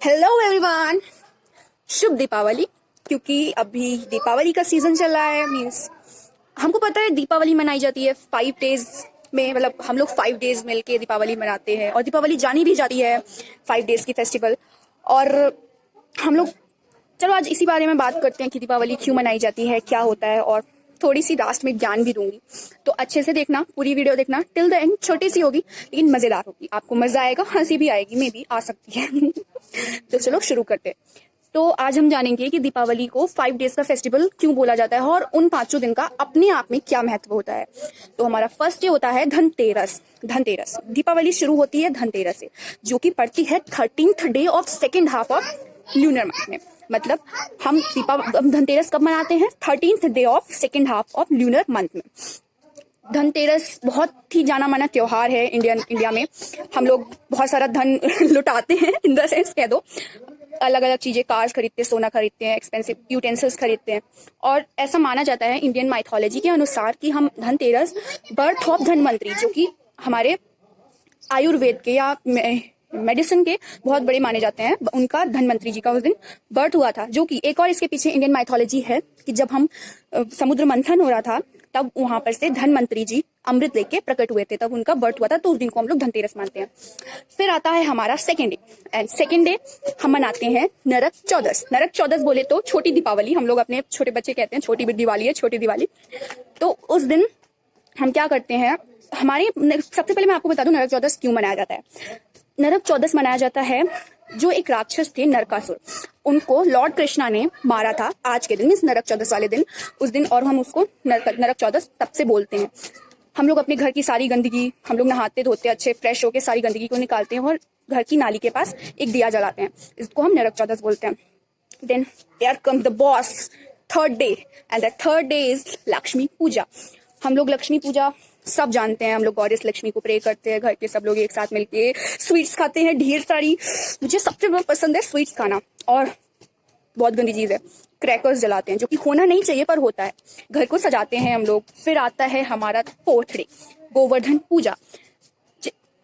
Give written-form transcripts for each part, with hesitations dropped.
Hello everyone, शुभ दीपावली। क्योंकि अभी दीपावली का सीजन चल रहा है, मीन्स हमको पता है दीपावली मनाई जाती है 5 डेज में। मतलब हम लोग 5 डेज मिलके दीपावली मनाते हैं और दीपावली जानी भी जाती है 5 डेज की फेस्टिवल। और हम लोग चलो आज इसी बारे में बात करते हैं कि दीपावली क्यों मनाई जाती है, क्या होता है, और थोड़ी सी लास्ट में ज्ञान भी दूंगी। तो अच्छे से देखना, पूरी वीडियो देखना टिल द एंड। छोटी सी होगी लेकिन मजेदार होगी, आपको मजा आएगा, हंसी भी आएगी, मे भी आ सकती है। तो चलो शुरू करते हैं। तो आज हम जानेंगे कि दीपावली को 5 डेज का फेस्टिवल क्यों बोला जाता है और उन 5 दिन का अपने आप में क्या महत्व होता है। तो हमारा फर्स्ट डे होता है धनतेरस। धनतेरस दीपावली शुरू होती है धनतेरस से, जो कि पड़ती है 13th day of second half of lunar month में। मतलब हम धनतेरस कब मनाते हैं? 13th day of second half of lunar month में। धनतेरस बहुत ही जाना माना त्योहार है इंडिया में। हम लोग बहुत सारा धन लुटाते हैं, इन द सेंस कह दो। अलग अलग चीजें, कार्स खरीदते हैं, सोना खरीदते हैं, एक्सपेंसिव यूटेंसिल्स खरीदते हैं। और ऐसा माना जाता है इंडियन माइथोलॉजी के अनुसार कि हम धनतेरस बर्थ ऑफ धनवंतरी, जो कि हमारे आयुर्वेद के या मेडिसिन के बहुत बड़े माने जाते हैं, उनका धनवंतरी जी का उस दिन बर्थ हुआ था। जो कि एक और इसके पीछे इंडियन माइथोलॉजी है कि जब हम समुद्र मंथन हो रहा था तब वहां पर से धनवंतरी जी अमृत लेके प्रकट हुए थे, तब उनका बर्थ हुआ था। तो उस दिन को हम लोग धनतेरस मानते हैं। फिर आता है हमारा second day, and second day हम मनाते हैं नरक चौदस। नरक चौदस बोले तो छोटी दीपावली, हम लोग अपने छोटे बच्चे कहते हैं छोटी दिवाली है, छोटी दिवाली। तो उस दिन हम क्या करते हैं, हमारे सबसे पहले मैं आपको बता दूं नरक चौदस क्यों मनाया जाता है। नरक चौदस मनाया जाता है, जो एक राक्षस थे नरकासुर, उनको लॉर्ड कृष्णा ने मारा था आज के दिन, मीन्स नरक चौदस वाले दिन, उस दिन। और हम उसको नरक चौदस तब से बोलते हैं। हम लोग अपने घर की सारी गंदगी, हम लोग नहाते धोते अच्छे फ्रेश होके सारी गंदगी को निकालते हैं और घर की नाली के पास एक दिया जलाते हैं। इसको हम नरक चौदस बोलते हैं। Then there comes the boss, third day, and the third day is Lakshmi Puja. हम लोग लक्ष्मी पूजा सब जानते हैं, हम लोग गॉडेस लक्ष्मी को प्रे करते हैं, घर के सब लोग एक साथ मिलके स्वीट्स खाते हैं ढेर सारी। मुझे सबसे बहुत पसंद है स्वीट्स खाना। और बहुत गंदी चीज है, क्रैकर्स जलाते हैं, जो कि होना नहीं चाहिए पर होता है। घर को सजाते हैं हम लोग। फिर आता है हमारा फोर्थ डे, गोवर्धन पूजा।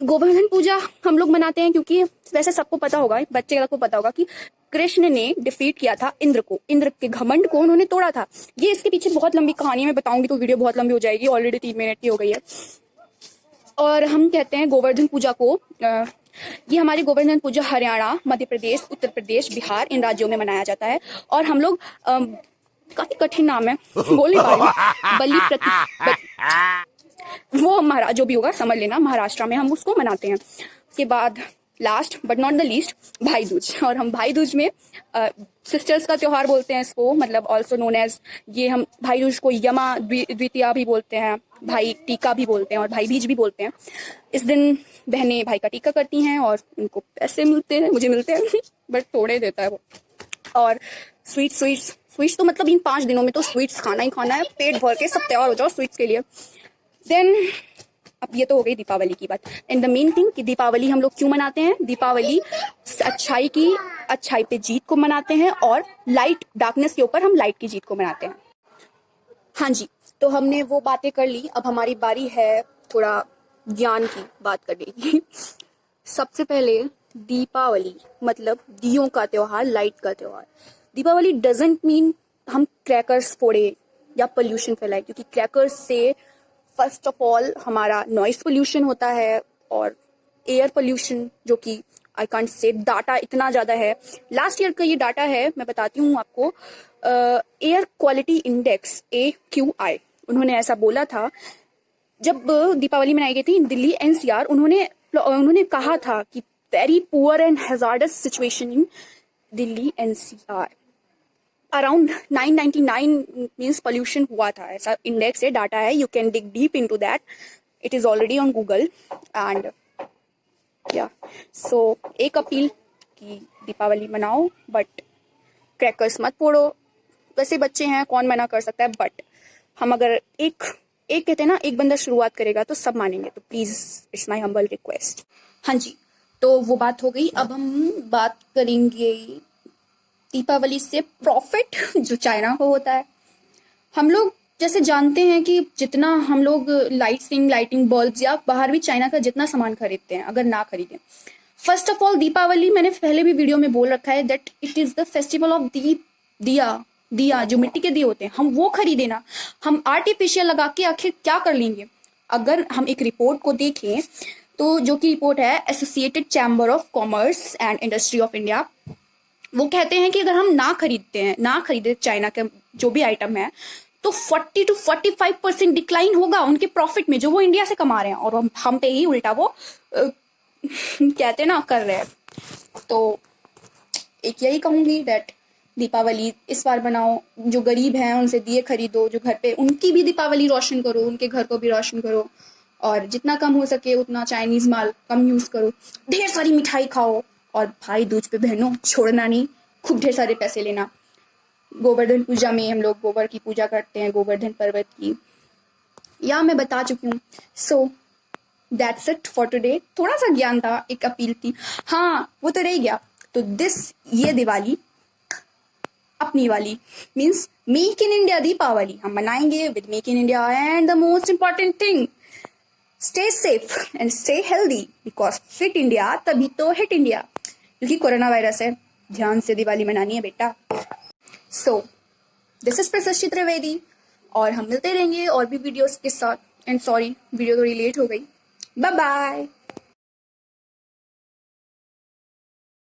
गोवर्धन पूजा हम लोग मनाते हैं क्योंकि वैसे सबको पता होगा, बच्चे को पता होगा कि कृष्ण ने डिफीट किया था इंद्र को, इंद्र के घमंड को उन्होंने तोड़ा था। ये इसके पीछे बहुत लंबी कहानी मैं बताऊंगी तो वीडियो बहुत लंबी हो जाएगी, ऑलरेडी 3 मिनट की हो गई है। और हम कहते हैं गोवर्धन पूजा को, ये हमारी गोवर्धन पूजा हरियाणा, मध्य प्रदेश, उत्तर प्रदेश, बिहार, इन राज्यों में मनाया जाता है। और हम लोग काफी कठिन नाम है, बोल नहीं पा रही, बलि वो महाराज जो भी होगा समझ लेना, महाराष्ट्र में हम उसको मनाते हैं। उसके बाद last but not the least भाई दूज। और हम भाई दूज में सिस्टर्स का त्योहार बोलते हैं इसको, मतलब ऑल्सो नोन एज, ये हम भाई दूज को यमा द्वितीया भी बोलते हैं, भाई टीका भी बोलते हैं और भाई बीज भी बोलते हैं। इस दिन बहनें भाई का टीका करती हैं और उनको पैसे मिलते हैं, मुझे मिलते हैं बट थोड़े देता है वो। और स्वीट्स तो मतलब इन 5 दिनों में तो स्वीट्स खाना ही खाना है, पेट भर के सब तैयार हो जाओ स्वीट्स के लिए। देन अब ये तो हो गई दीपावली की बात। एंड द मेन थिंग कि दीपावली हम लोग क्यों मनाते हैं। दीपावली अच्छाई पे जीत को मनाते हैं और लाइट डार्कनेस के ऊपर हम लाइट की जीत को मनाते हैं। हाँ जी, तो हमने वो बातें कर ली, अब हमारी बारी है थोड़ा ज्ञान की बात करने की। सबसे पहले दीपावली मतलब दियों का त्योहार, लाइट का त्योहार। दीपावली डजंट मीन हम क्रैकर्स फोड़े या पोल्यूशन फैलाए, क्योंकि क्रैकर्स से फर्स्ट ऑफ ऑल हमारा नॉइस पोल्यूशन होता है और एयर पोल्यूशन, जो कि आई कांट से, डाटा इतना ज्यादा है। लास्ट ईयर का ये डाटा है, मैं बताती हूँ आपको। एयर क्वालिटी इंडेक्स AQI, उन्होंने ऐसा बोला था जब दीपावली मनाई गई थी दिल्ली NCR। उन्होंने कहा था कि very poor and hazards situation in Delhi NCR। Around 999 means pollution हुआ था, ऐसा इंडेक्स है, डाटा है। You can dig deep into that, it is already on Google. And या सो एक अपील कि दीपावली मनाओ बट क्रैकर्स मत फोड़ो। वैसे बच्चे हैं, कौन मना कर सकता है, बट हम अगर एक कहते हैं ना, एक बंदा शुरुआत करेगा तो सब मानेंगे। तो please it's my humble request. हाँ जी, तो वो बात हो गई। अब हम बात करेंगे दीपावली से प्रॉफिट जो चाइना को होता है। हम लोग जैसे जानते हैं कि जितना हम लोग लाइटिंग बल्ब्स या बाहर भी चाइना का जितना सामान खरीदते हैं, अगर ना खरीदें, फर्स्ट ऑफ ऑल दीपावली मैंने पहले भी वीडियो में बोल रखा है that it is the festival of दिया दिया जो मिट्टी के दिए होते हैं, हम वो खरीदे ना, हम आर्टिफिशियल लगा के आखिर क्या कर लेंगे। अगर हम एक रिपोर्ट को देखें तो जो कि रिपोर्ट है associated chamber of commerce and industry of India, वो कहते हैं कि अगर हम ना खरीदे चाइना के जो भी आइटम है तो 40 to 45% डिक्लाइन होगा उनके प्रॉफिट में जो वो इंडिया से कमा रहे हैं, और हम पे ही उल्टा वो कहते ना कर रहे हैं। तो एक यही कहूंगी दैट दीपावली इस बार बनाओ, जो गरीब हैं उनसे दिए खरीदो, जो घर पे उनकी भी दीपावली रोशन करो, उनके घर को भी रोशन करो, और जितना कम हो सके उतना चाइनीज माल कम यूज करो, ढेर सारी मिठाई खाओ, और भाई दूज पे बहनों छोड़ना नहीं, खूब ढेर सारे पैसे लेना। गोवर्धन पूजा में हम लोग गोबर की पूजा करते हैं, गोवर्धन पर्वत की, या मैं बता चुकी हूँ। So that's it for today. थोड़ा सा ज्ञान था, एक अपील थी, हाँ वो तो रह गया। तो ये दिवाली अपनी वाली means make in India Deepavali हम मनाएंगे with make in India, and the most important thing stay safe and stay healthy because fit India तभी तो हिट इंडिया, क्योंकि कोरोना वायरस है, ध्यान से दिवाली मनानी है बेटा। सो दिस इज प्रशस्ति त्रिवेदी, और हम मिलते रहेंगे और भी वीडियोस के साथ। एंड सॉरी वीडियो थोड़ी लेट हो गई। Bye bye.